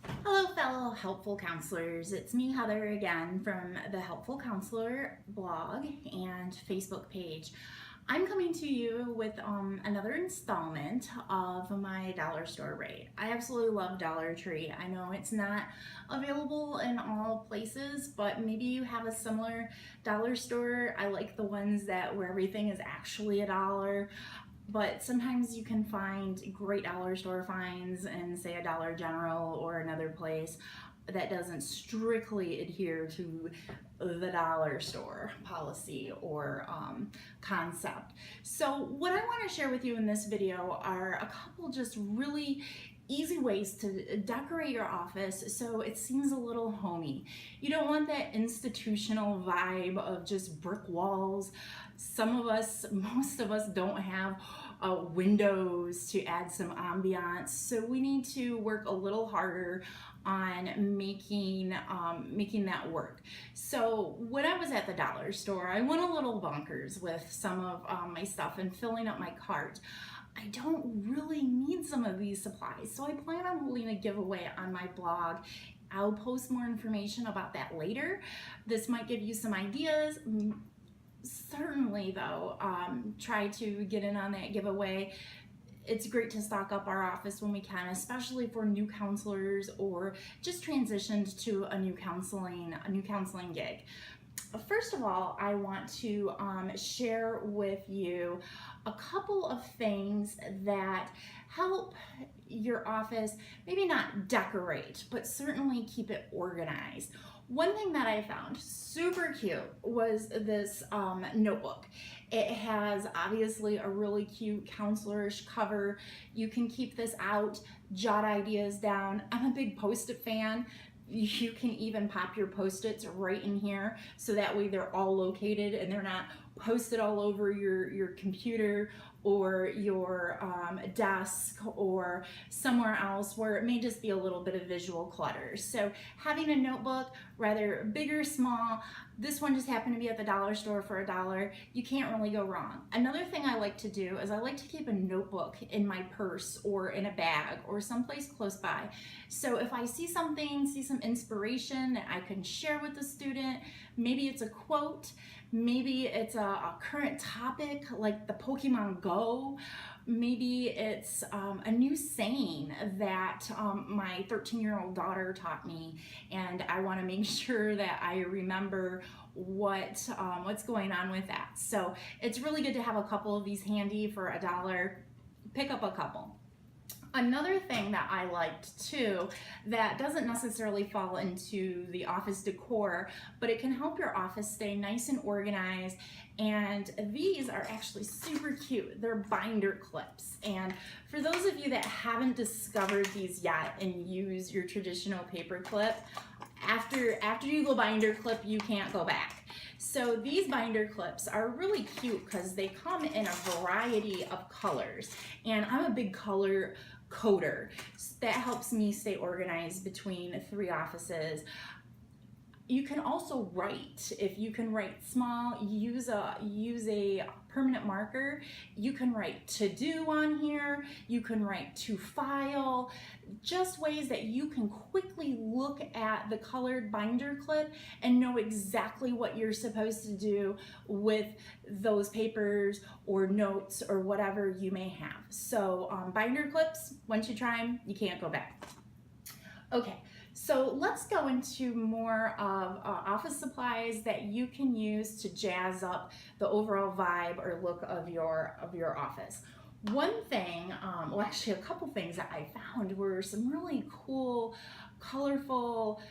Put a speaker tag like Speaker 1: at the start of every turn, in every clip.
Speaker 1: Hello, fellow helpful counselors. It's me, Heather, again from the Helpful Counselor blog and Facebook page. I'm coming to you with another installment of my dollar store raid. I absolutely love Dollar Tree. I know it's not available in all places, but maybe you have a similar dollar store. I like the ones where everything is actually a dollar. But sometimes you can find great dollar store finds in, say, a Dollar General or another place that doesn't strictly adhere to the dollar store policy or concept. So what I want to share with you in this video are a couple just really easy ways to decorate your office so it seems a little homey. You don't want that institutional vibe of just brick walls. Most of us don't have windows to add some ambiance, so we need to work a little harder on making that work. So when I was at the dollar store, I went a little bonkers with some of my stuff and filling up my cart. I don't really need some of these supplies, so I plan on holding a giveaway on my blog. I'll post more information about that later. This might give you some ideas. Certainly though, try to get in on that giveaway. It's great to stock up our office when we can, especially for new counselors or just transitioned to a new counseling gig. First of all, I want to share with you a couple of things that help your office maybe not decorate, but certainly keep it organized. One thing that I found super cute was this notebook. It has obviously a really cute counselorish cover. You can keep this out, jot ideas down. I'm a big Post-it fan. You can even pop your Post-its right in here so that way they're all located and they're not posted all over your computer or your desk or somewhere else where it may just be a little bit of visual clutter. So having a notebook, rather big or small, this one just happened to be at the dollar store for $1. You can't really go wrong. Another thing I like to do is I like to keep a notebook in my purse or in a bag or someplace close by. So if I see some inspiration that I can share with the student, maybe it's a quote, maybe it's a current topic like the Pokemon Go, maybe it's a new saying that my 13-year-old daughter taught me, and I want to make sure that I remember what's going on with that. So it's really good to have a couple of these handy for $1. Pick up a couple. Another thing that I liked too that doesn't necessarily fall into the office decor, but it can help your office stay nice and organized, and these are actually super cute. They're binder clips, and for those of you that haven't discovered these yet and use your traditional paper clip, after you go binder clip, you can't go back. So these binder clips are really cute because they come in a variety of colors, and I'm a big color coder. That helps me stay organized between 3 offices. You can also write. If you can write small, use a permanent marker. You can write to do on here. You can write to file. Just ways that you can quickly look at the colored binder clip and know exactly what you're supposed to do with those papers or notes or whatever you may have. So binder clips, once you try them, you can't go back. Okay. So let's go into more of office supplies that you can use to jazz up the overall vibe or look of your office. One thing, well actually a couple things that I found were some really cool, colorful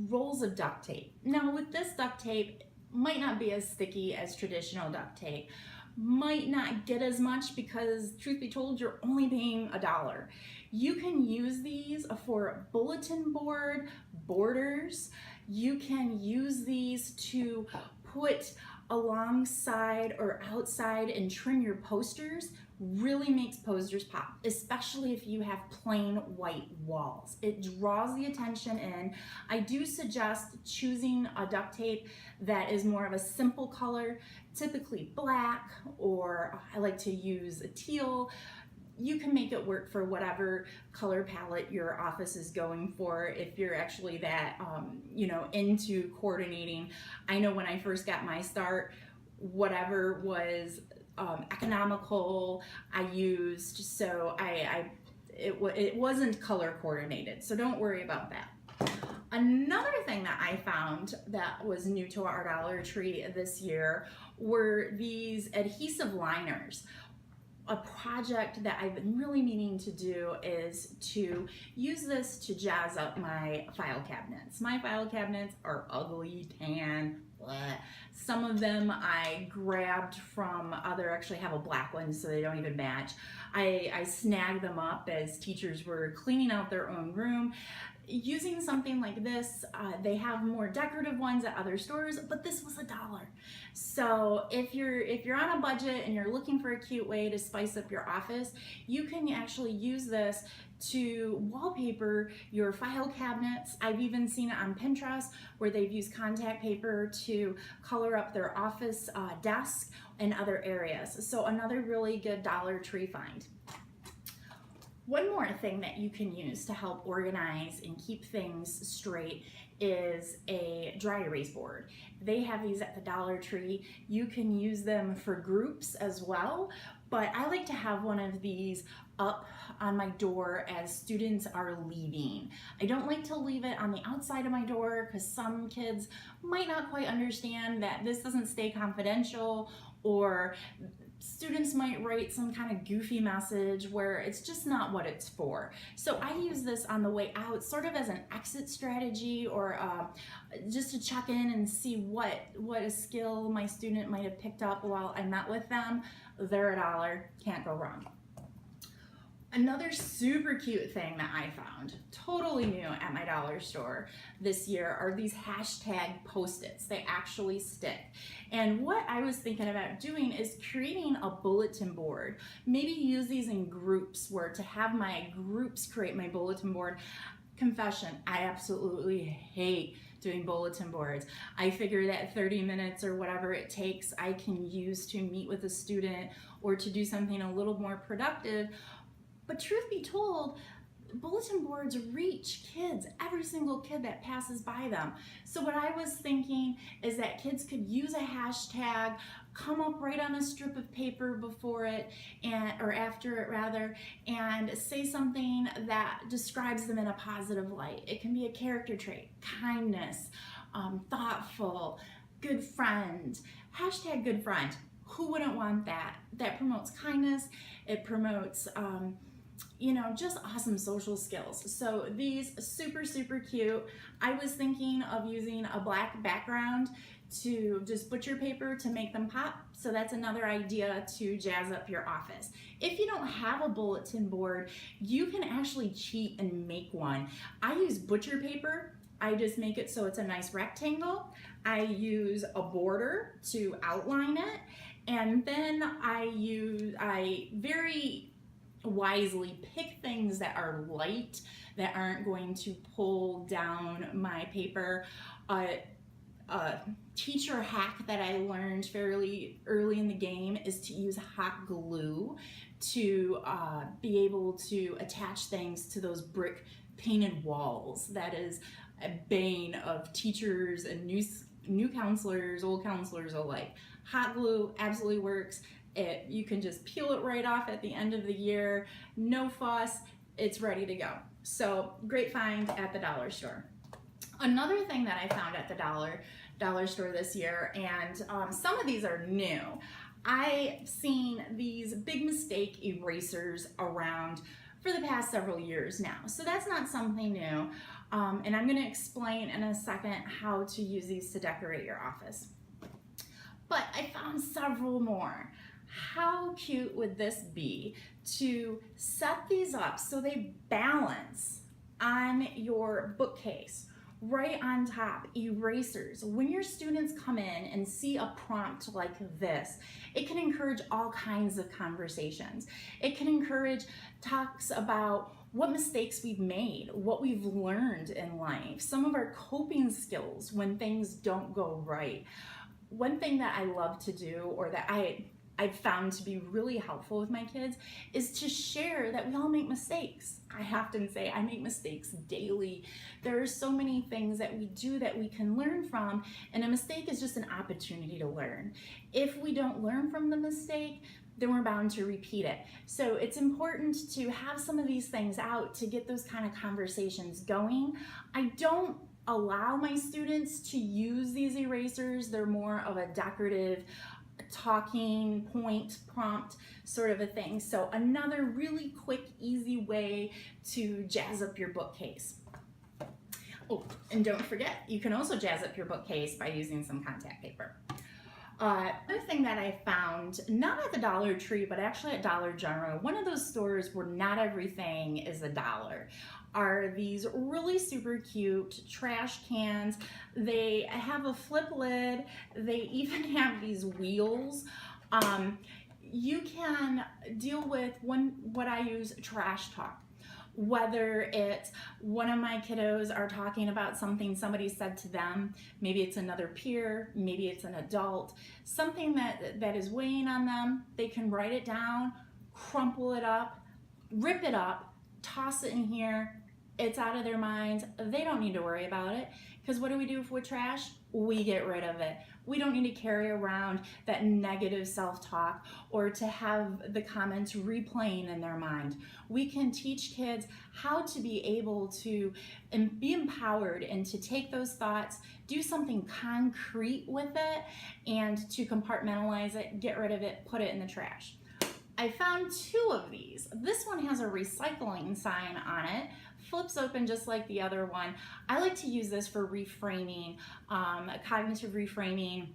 Speaker 1: rolls of duct tape. Now with this duct tape, it might not be as sticky as traditional duct tape, might not get as much because truth be told, you're only paying $1. You can use these for bulletin board borders. You can use these to put alongside or outside and trim your posters. Really makes posters pop, especially if you have plain white walls. It draws the attention in. I do suggest choosing a duct tape that is more of a simple color, typically black, or I like to use a teal. you can make it work for whatever color palette your office is going for. If you're actually that, into coordinating. I know when I first got my start, whatever was economical, I used. So it wasn't color coordinated. So don't worry about that. Another thing that I found that was new to our Dollar Tree this year were these adhesive liners. A project that I've been really meaning to do is to use this to jazz up my file cabinets. My file cabinets are ugly, tan, bleh. Some of them I grabbed from actually have a black one so they don't even match. I snagged them up as teachers were cleaning out their own room. Using something like this, they have more decorative ones at other stores, but this was $1. So if you're on a budget and you're looking for a cute way to spice up your office, you can actually use this to wallpaper your file cabinets. I've even seen it on Pinterest where they've used contact paper to color up their office desk and other areas. So another really good Dollar Tree find. One more thing that you can use to help organize and keep things straight is a dry erase board. They have these at the Dollar Tree. You can use them for groups as well, but I like to have one of these up on my door as students are leaving. I don't like to leave it on the outside of my door because some kids might not quite understand that this doesn't stay confidential, or students might write some kind of goofy message where it's just not what it's for. So I use this on the way out sort of as an exit strategy, or just to check in and see what a skill my student might have picked up while I met with them. They're $1, can't go wrong. Another super cute thing that I found, totally new at my dollar store this year, are these hashtag Post-its. They actually stick. And what I was thinking about doing is creating a bulletin board. Maybe use these in groups, where to have my groups create my bulletin board. Confession, I absolutely hate doing bulletin boards. I figure that 30 minutes or whatever it takes I can use to meet with a student or to do something a little more productive. But truth be told, bulletin boards reach kids, every single kid that passes by them. So what I was thinking is that kids could use a hashtag, come up right on a strip of paper before it, or after it rather, and say something that describes them in a positive light. It can be a character trait, kindness, thoughtful, good friend. Hashtag good friend. Who wouldn't want that? That promotes kindness. It promotes just awesome social skills. So these super cute. I was thinking of using a black background to just butcher paper to make them pop. So that's another idea to jazz up your office. If you don't have a bulletin board, you can actually cheat and make one. I use butcher paper. I just make it so it's a nice rectangle. I use a border to outline it, and then I very wisely pick things that are light, that aren't going to pull down my paper. A teacher hack that I learned fairly early in the game is to use hot glue to be able to attach things to those brick painted walls. That is a bane of teachers and new counselors, old counselors alike. Hot glue absolutely works. You can just peel it right off at the end of the year, no fuss, it's ready to go. So great find at the dollar store. Another thing that I found at the dollar store this year, and some of these are new. I've seen these big mistake erasers around for the past several years now. So that's not something new. And I'm gonna explain in a second how to use these to decorate your office. But I found several more. How cute would this be to set these up so they balance on your bookcase, right on top, erasers. When your students come in and see a prompt like this, it can encourage all kinds of conversations. It can encourage talks about what mistakes we've made, what we've learned in life, some of our coping skills when things don't go right. One thing that I love to do, or that I've found to be really helpful with my kids is to share that we all make mistakes. I often say I make mistakes daily. There are so many things that we do that we can learn from, and a mistake is just an opportunity to learn. If we don't learn from the mistake, then we're bound to repeat it. So it's important to have some of these things out to get those kind of conversations going. I don't allow my students to use these erasers. They're more of a decorative talking point prompt sort of a thing. So another really quick, easy way to jazz up your bookcase. Oh, and don't forget, you can also jazz up your bookcase by using some contact paper. Another thing that I found, not at the Dollar Tree, but actually at Dollar General, one of those stores where not everything is $1, are these really super cute trash cans. They have a flip lid. They even have these wheels. You can deal with what I use, trash talk. Whether it's one of my kiddos are talking about something somebody said to them, maybe it's another peer, maybe it's an adult, something that is weighing on them, they can write it down, crumple it up, rip it up, toss it in here, it's out of their minds. They don't need to worry about it, because what do we do with trash? We get rid of it. We don't need to carry around that negative self-talk or to have the comments replaying in their mind. We can teach kids how to be able to be empowered and to take those thoughts, do something concrete with it, and to compartmentalize it, get rid of it, put it in the trash. I found 2 of these. This one has a recycling sign on it, flips open just like the other one. I like to use this for reframing, cognitive reframing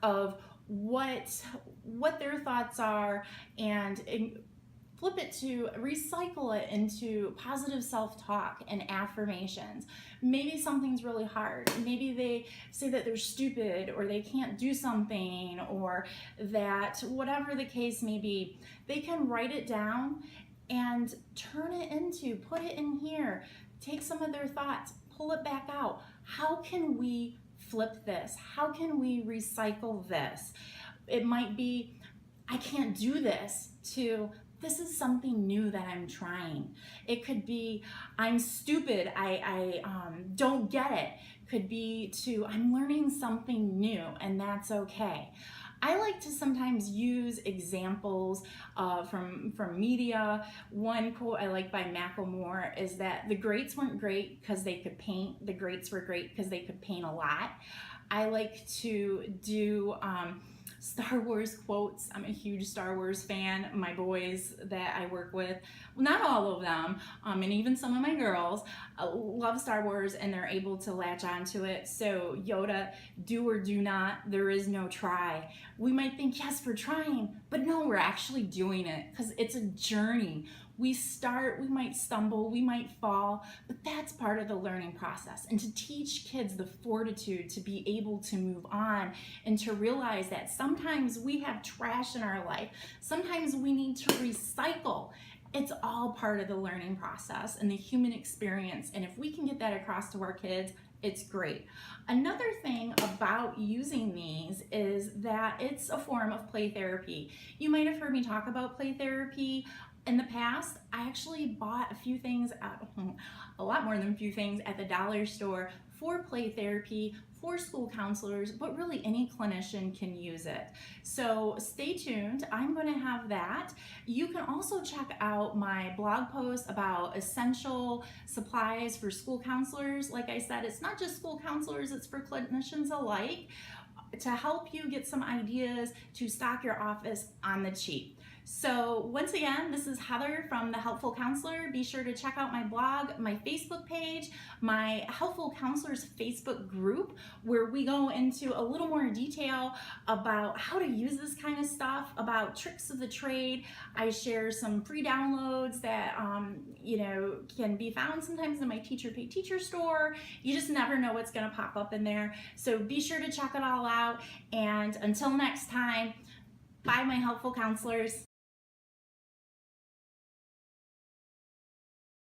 Speaker 1: of what their thoughts are, and flip it to recycle it into positive self-talk and affirmations. Maybe something's really hard. Maybe they say that they're stupid or they can't do something, or that whatever the case may be, they can write it down and turn it into, put it in here, take some of their thoughts, pull it back out. How can we flip this? How can we recycle this? It might be, I can't do this, to this is something new that I'm trying. It could be, I'm stupid, I don't get it. Could be to, I'm learning something new, and that's okay. I like to sometimes use examples from media. One quote I like by Macklemore is that the greats weren't great because they could paint, the greats were great because they could paint a lot. I like to do Star Wars quotes. I'm a huge Star Wars fan. My boys that I work with, well, not all of them, and even some of my girls love Star Wars, and they're able to latch onto it. So Yoda, do or do not, there is no try. We might think, yes, we're trying, but no, we're actually doing it, because it's a journey. We start, we might stumble, we might fall, but that's part of the learning process. And to teach kids the fortitude to be able to move on, and to realize that sometimes we have trash in our life, sometimes we need to recycle. It's all part of the learning process and the human experience. And if we can get that across to our kids, it's great. Another thing about using these is that it's a form of play therapy. You might have heard me talk about play therapy in the past. I actually bought a few things, a lot more than a few things, at the dollar store for play therapy for school counselors, but really any clinician can use it. So stay tuned, I'm going to have that. You can also check out my blog post about essential supplies for school counselors. Like I said, it's not just school counselors, it's for clinicians alike, to help you get some ideas to stock your office on the cheap. So once again, this is Heather from The Helpful Counselor. Be sure to check out my blog, my Facebook page, my Helpful Counselors Facebook group, where we go into a little more detail about how to use this kind of stuff, about tricks of the trade. I share some free downloads that can be found sometimes in my Teacher Pay Teacher store. You just never know what's going to pop up in there. So be sure to check it all out. And until next time, bye, my helpful counselors.